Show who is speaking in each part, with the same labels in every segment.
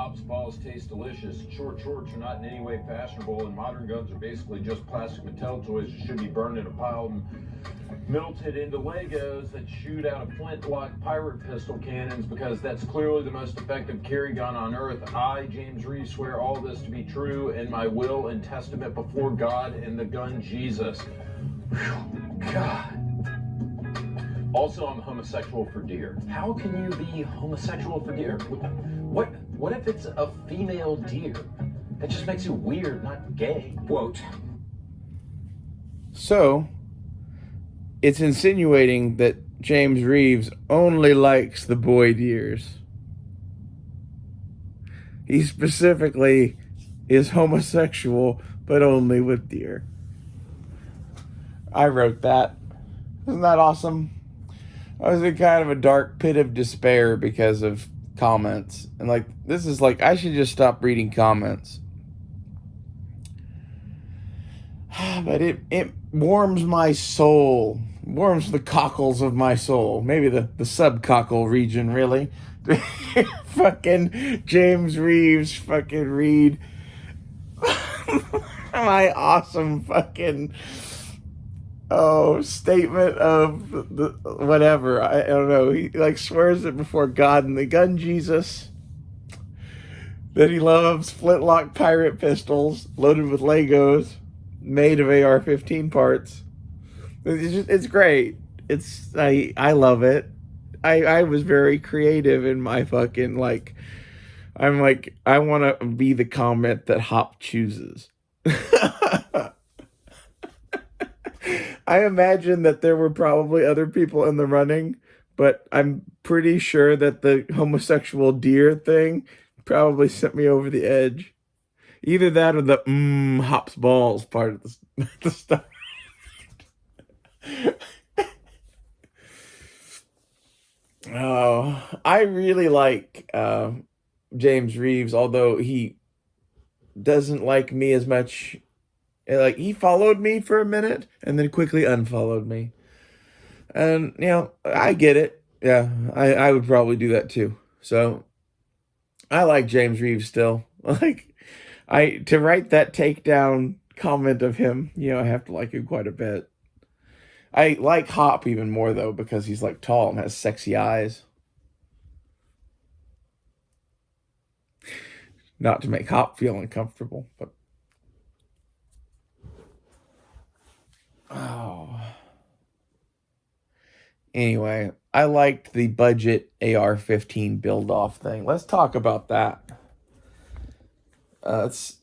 Speaker 1: hops balls taste delicious. Short shorts are not in any way fashionable, and modern guns are basically just plastic Mattel toys that should be burned in a pile and melted into Legos that shoot out of flintlock pirate pistol cannons, because that's clearly the most effective carry gun on earth. I, James Reeves, swear all this to be true in my will and testament before God and the gun Jesus. Whew, God. Also, I'm homosexual for deer. How can you be homosexual for deer? What if it's a female deer? That just makes it weird, not gay. Quote.
Speaker 2: So, it's insinuating that James Reeves only likes the boy deers. He specifically is homosexual, but only with deer. I wrote that. Isn't that awesome? I was in kind of a dark pit of despair because of comments. And this is I should just stop reading comments. But it warms my soul. Warms the cockles of my soul. Maybe the subcockle region, really. Fucking James Reeves fucking read my awesome fucking statement of the whatever. I don't know. He swears it before God and the gun Jesus that he loves flintlock pirate pistols loaded with Legos made of AR-15 parts. It's great. I love it. I was very creative in my fucking I want to be the comment that Hop chooses. I imagine that there were probably other people in the running, but I'm pretty sure that the homosexual deer thing probably sent me over the edge. Either that or the hops balls part of the stuff. Oh, I really like James Reeves, although he doesn't like me as much. He followed me for a minute and then quickly unfollowed me. And, I get it. Yeah, I would probably do that too. So, I like James Reeves still. To write that takedown comment of him, I have to like him quite a bit. I like Hop even more, though, because he's, tall and has sexy eyes. Not to make Hop feel uncomfortable, but... Oh. Anyway, I liked the budget AR-15 build-off thing. Let's talk about that. It's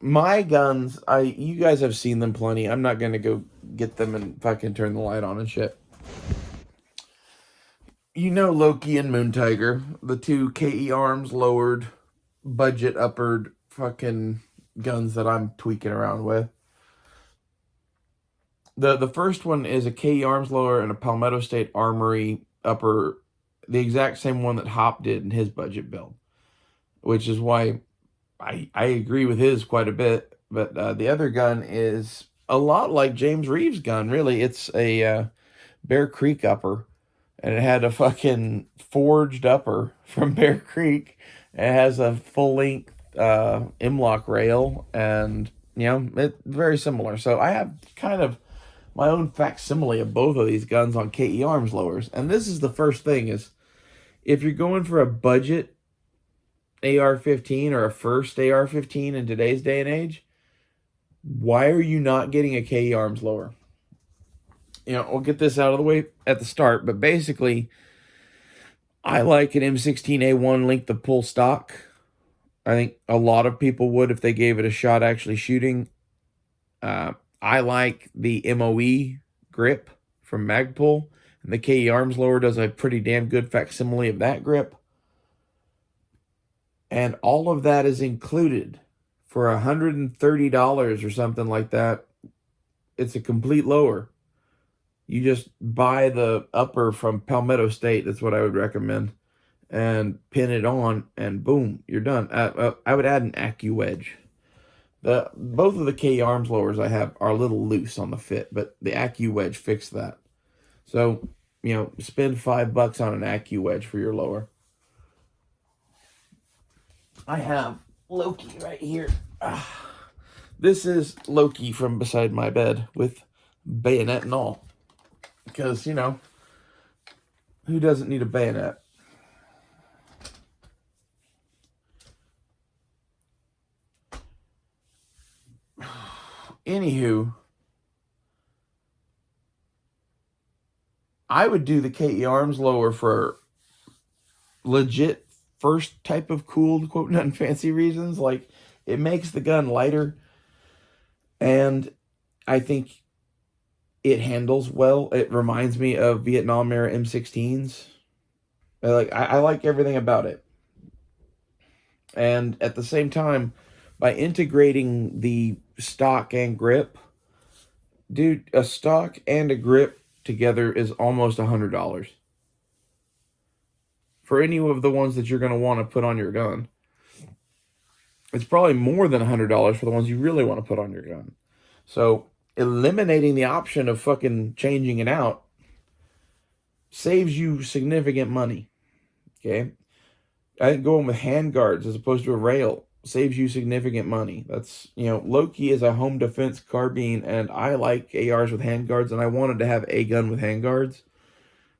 Speaker 2: my guns. You guys have seen them plenty. I'm not gonna go get them and fucking turn the light on and shit. Loki and Moon Tiger, the two KE Arms lowered, budget uppered fucking guns that I'm tweaking around with. The first one is a KE Arms lower and a Palmetto State Armory upper, the exact same one that Hop did in his budget build, which is why I agree with his quite a bit. But the other gun is a lot like James Reeves' gun, really. It's a Bear Creek upper, and it had a fucking forged upper from Bear Creek. It has a full-length M-lock rail, and, it's very similar. So I have kind of my own facsimile of both of these guns on KE Arms lowers. And this is the first thing is, if you're going for a budget AR-15 or a first AR-15 in today's day and age, why are you not getting a KE Arms lower? We'll get this out of the way at the start, but basically, I like an M16A1 length of pull stock. I think a lot of people would if they gave it a shot actually shooting. I like the MOE grip from Magpul, and the KE Arms lower does a pretty damn good facsimile of that grip. And all of that is included for $130 or something like that. It's a complete lower. You just buy the upper from Palmetto State. That's what I would recommend. And pin it on, and boom, you're done. I would add an AccuWedge. Both of the KE Arms lowers I have are a little loose on the fit, but the AccuWedge fixed that. So, spend $5 on an AccuWedge for your lower. I have Loki right here. This is Loki from beside my bed with bayonet and all. Because, you know, who doesn't need a bayonet? Anywho, I would do the KE arms lower for legit first type of cooled, quote, nothing fancy reasons. Like, it makes the gun lighter, and I think it handles well. It reminds me of Vietnam era M16s. I like everything about it. And at the same time, by integrating the stock and grip, dude, a stock and a grip together is almost $100 for any of the ones that you're going to want to put on your gun. It's probably more than $100 for the ones you really want to put on your gun. So eliminating the option of fucking changing it out saves you significant money. Okay, I think going with hand guards as opposed to a rail saves you significant money. That's, you know, Loki is a home defense carbine, and I like ARs with hand guards, and I wanted to have a gun with hand guards.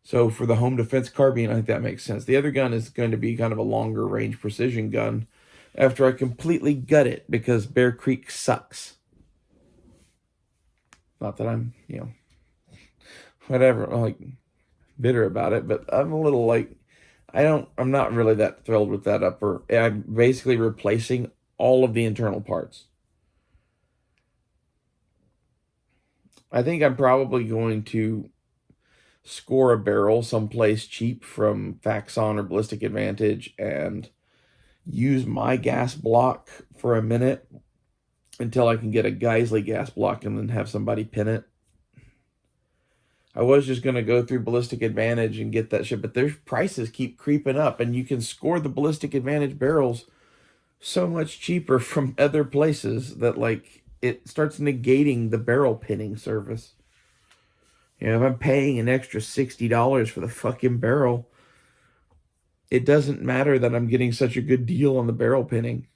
Speaker 2: So for the home defense carbine, I think that makes sense. The other gun is going to be kind of a longer range precision gun after I completely gut it because Bear Creek sucks. Not that I'm, you know, whatever, like, bitter about it, but I'm a little like, I'm not really that thrilled with that upper. I'm basically replacing all of the internal parts. I think I'm probably going to score a barrel someplace cheap from Faxon or Ballistic Advantage and use my gas block for a minute until I can get a Geisley gas block and then have somebody pin it. I was just going to go through Ballistic Advantage and get that shit, but their prices keep creeping up, and you can score the Ballistic Advantage barrels so much cheaper from other places that, like, it starts negating the barrel pinning service. You know, if I'm paying an extra $60 for the fucking barrel, it doesn't matter that I'm getting such a good deal on the barrel pinning.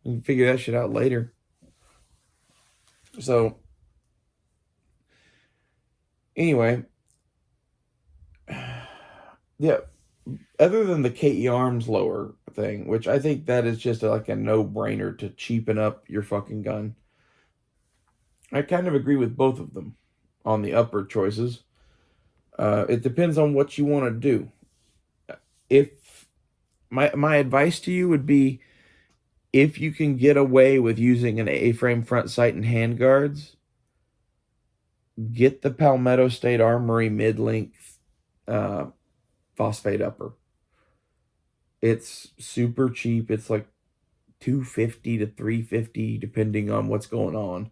Speaker 2: You can figure that shit out later. So, anyway, yeah, other than the KE arms lower thing, which I think that is just like a no-brainer to cheapen up your fucking gun, I kind of agree with both of them on the upper choices. It depends on what you want to do. If my advice to you would be, if you can get away with using an A-frame front sight and handguards, get the Palmetto State Armory mid-length phosphate upper. It's super cheap. It's like $250 to $350 depending on what's going on.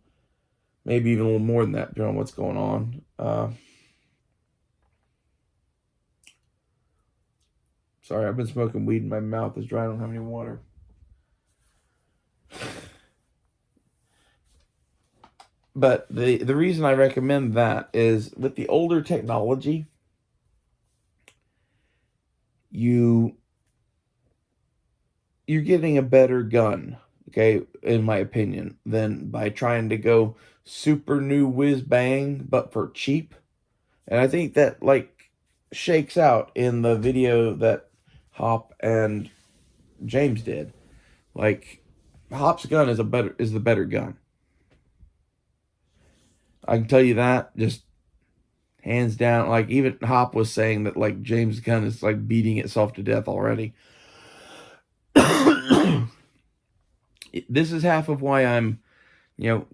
Speaker 2: Maybe even a little more than that depending on what's going on. Sorry, I've been smoking weed and my mouth is dry. I don't have any water. But the reason I recommend that is with the older technology, you're getting a better gun, okay, in my opinion, than by trying to go super new whiz bang, but for cheap. And I think that, like, shakes out in the video that Hop and James did. Like, Hop's gun is the better gun. I can tell you that, just hands down. Like, even Hop was saying that, like, James' gun is, like, beating itself to death already. This is half of why I'm, you know,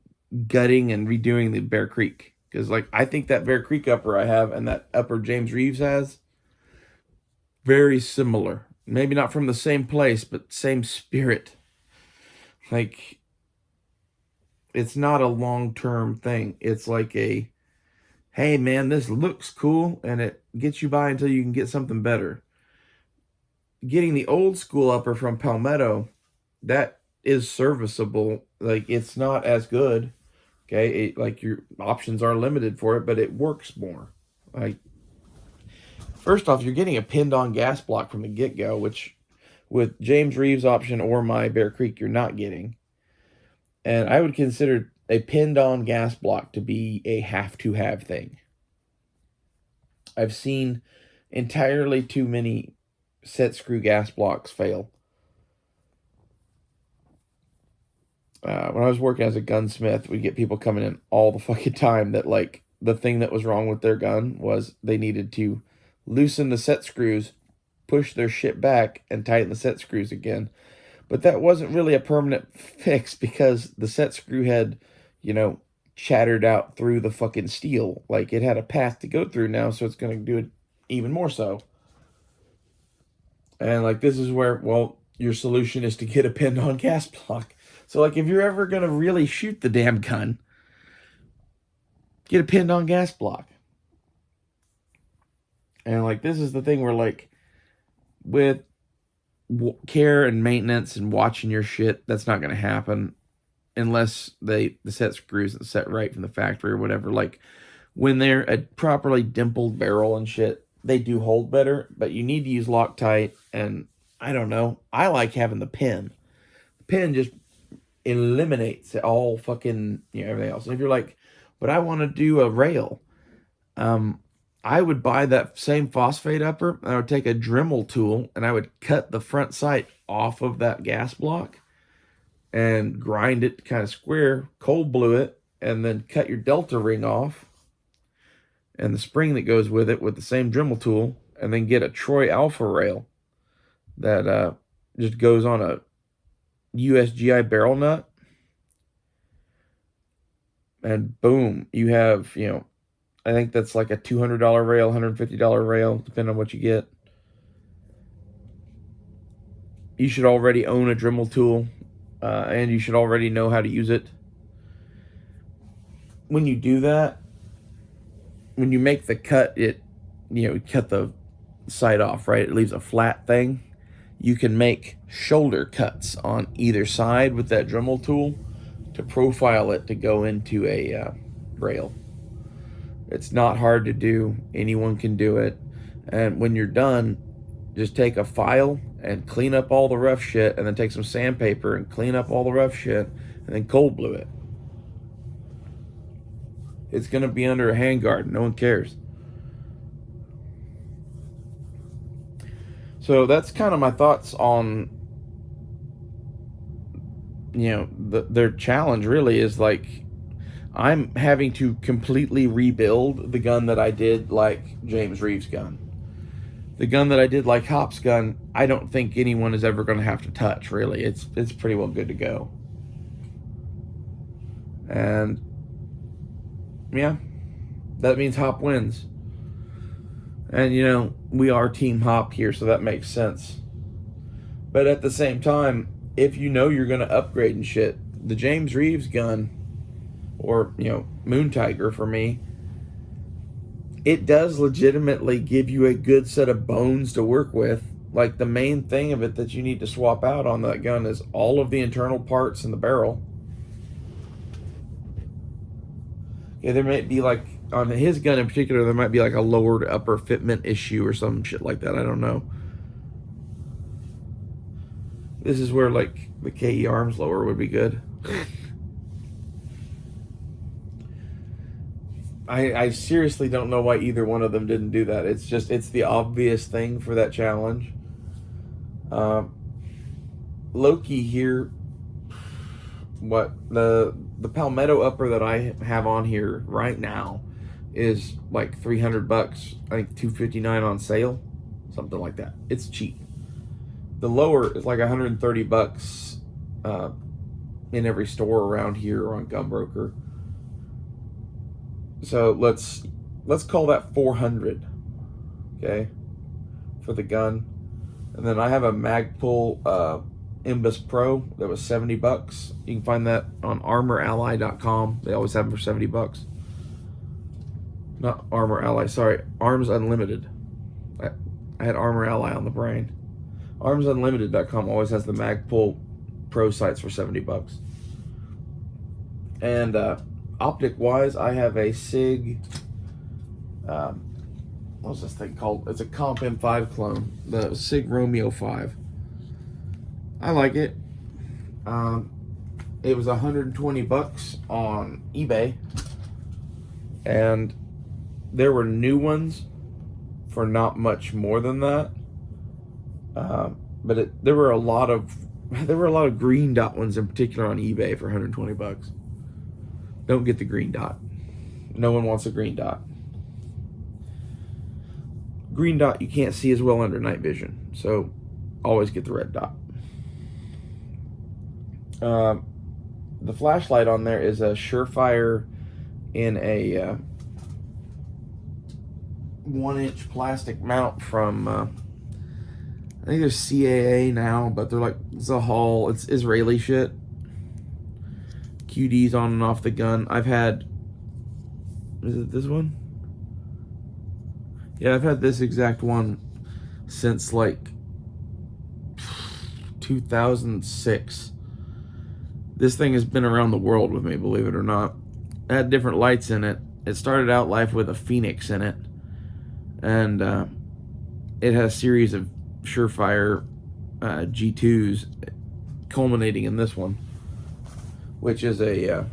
Speaker 2: gutting and redoing the Bear Creek. Because, like, I think that Bear Creek upper I have and that upper James Reeves has, very similar. Maybe not from the same place, but same spirit. Like, it's not a long-term thing. It's like a, hey, man, this looks cool, and it gets you by until you can get something better. Getting the old school upper from Palmetto, that is serviceable. Like, it's not as good. Okay, like, your options are limited for it, but it works more. Like, first off, you're getting a pinned-on gas block from the get-go, which With James Reeves option or my Bear Creek, you're not getting. And I would consider a pinned on gas block to be a have to have thing. I've seen entirely too many set screw gas blocks fail. When I was working as a gunsmith, we'd get people coming in all the fucking time that, like, the thing that was wrong with their gun was they needed to loosen the set screws, push their shit back, and tighten the set screws again. But that wasn't really a permanent fix because the set screw head, chattered out through the fucking steel. Like, it had a path to go through now, so it's going to do it even more so. And, like, this is where, well, your solution is to get a pinned on gas block. So, like, if you're ever going to really shoot the damn gun, get a pinned on gas block. And, like, this is the thing where, like, with care and maintenance and watching your shit, that's not going to happen unless the set screws are set right from the factory or whatever. Like, when they're a properly dimpled barrel and shit, they do hold better, but you need to use Loctite. And I don't know, I like having the pin. The pin just eliminates all fucking everything else. And if you're like, but I want to do a rail, I would buy that same phosphate upper, and I would take a Dremel tool and I would cut the front sight off of that gas block and grind it kind of square, cold blue it, and then cut your delta ring off and the spring that goes with it with the same Dremel tool, and then get a Troy Alpha rail that just goes on a USGI barrel nut, and boom, you have, I think that's like a $200 rail, $150 rail, depending on what you get. You should already own a Dremel tool, and you should already know how to use it. When you do that, when you make the cut, cut the side off, right? It leaves a flat thing. You can make shoulder cuts on either side with that Dremel tool to profile it to go into a rail. It's not hard to do. Anyone can do it. And when you're done, just take a file and clean up all the rough shit, and then take some sandpaper and clean up all the rough shit, and then cold blue it. It's going to be under a handguard. No one cares. So that's kind of my thoughts on, their challenge really is like, I'm having to completely rebuild the gun that I did like James Reeves' gun. The gun that I did like Hop's gun, I don't think anyone is ever going to have to touch, really. It's pretty well good to go. And, yeah, that means Hop wins. And, we are Team Hop here, so that makes sense. But at the same time, if you're going to upgrade and shit, the James Reeves gun, or, Moon Tiger for me, it does legitimately give you a good set of bones to work with. Like, the main thing of it that you need to swap out on that gun is all of the internal parts in the barrel. Yeah, there might be, like, on his gun in particular, there might be like a lowered upper fitment issue or some shit like that. I don't know. This is where, like, the KE arms lower would be good. I seriously don't know why either one of them didn't do that. It's the obvious thing for that challenge. Loki here, the Palmetto upper that I have on here right now is like $300. I think $259 on sale, something like that. It's cheap. The lower is like $130 in every store around here or on Gunbroker. So let's call that $400, okay, for the gun. And then I have a Magpul Imbus Pro that was $70. You can find that on ArmorAlly.com. They always have them for $70. Not Armor Ally, sorry, Arms Unlimited. I had Armor Ally on the brain. ArmsUnlimited.com always has the Magpul Pro sights for $70. And optic wise, I have a SIG. What's this thing called? It's a Comp M5 clone, the SIG Romeo 5. I like it. It was $120 on eBay, and there were new ones for not much more than that. But there were a lot of green dot ones in particular on eBay for $120. Don't get the green dot. No one wants a green dot. Green dot you can't see as well under night vision, so always get the red dot. The flashlight on there is a Surefire in a 1-inch plastic mount from I think there's CAA now, but they're like Zahal. It's Israeli shit. QD's on and off the gun. I've had, is it this one? Yeah, I've had this exact one since like 2006. This thing has been around the world with me, believe it or not. It had different lights in it. It started out life with a Phoenix in it. And it has a series of Surefire G2s culminating in this one, which is a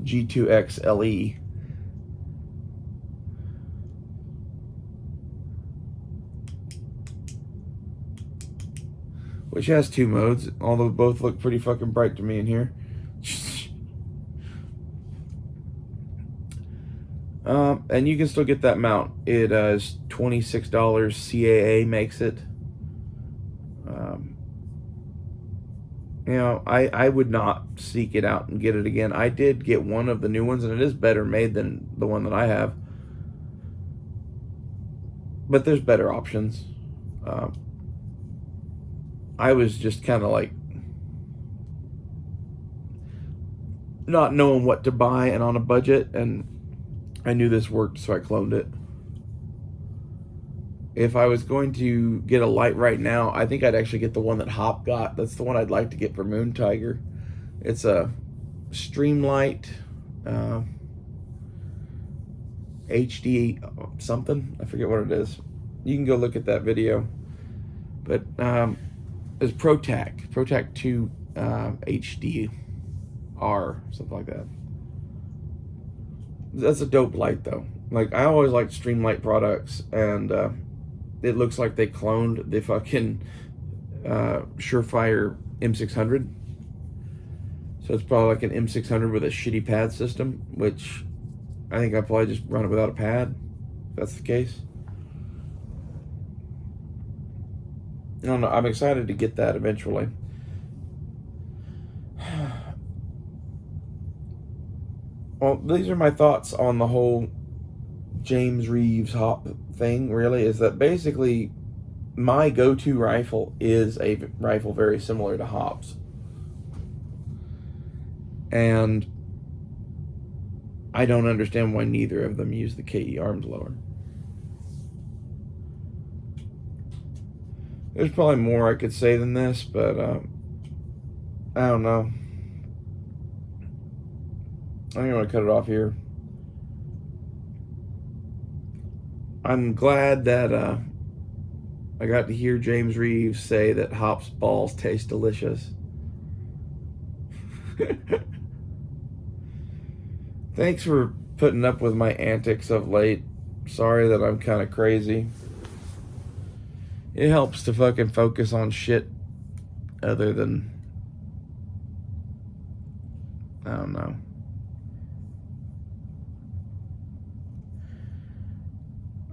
Speaker 2: G2X LE. Which has 2 modes, although both look pretty fucking bright to me in here. And you can still get that mount. It is $26. CAA makes it. You know, I would not seek it out and get it again. I did get one of the new ones, and it is better made than the one that I have. But there's better options. I was just kind of like not knowing what to buy and on a budget, and I knew this worked, so I cloned it. If I was going to get a light right now, I think I'd actually get the one that Hop got. That's the one I'd like to get for Moon Tiger. It's a Streamlight HD something. I forget what it is. You can go look at that video. But it's ProTac 2 HDR, something like that. That's a dope light though. Like, I always liked Streamlight products, and it looks like they cloned the fucking Surefire M600. So it's probably like an M600 with a shitty pad system, which I think I probably just run it without a pad, if that's the case. I don't know. I'm excited to get that eventually. Well, these are my thoughts on the whole James Reeves Hop thing, really, is that basically my go-to rifle is a rifle very similar to Hop's. And I don't understand why neither of them use the KE arms lower. There's probably more I could say than this, but I don't know. I'm going to cut it off here. I'm glad that I got to hear James Reeves say that Hop's balls taste delicious. Thanks for putting up with my antics of late. Sorry that I'm kind of crazy. It helps to fucking focus on shit other than, I don't know.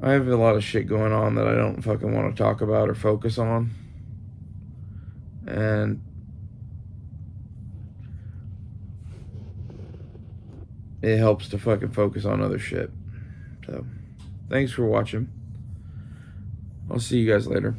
Speaker 2: I have a lot of shit going on that I don't fucking want to talk about or focus on. And it helps to fucking focus on other shit. So, thanks for watching. I'll see you guys later.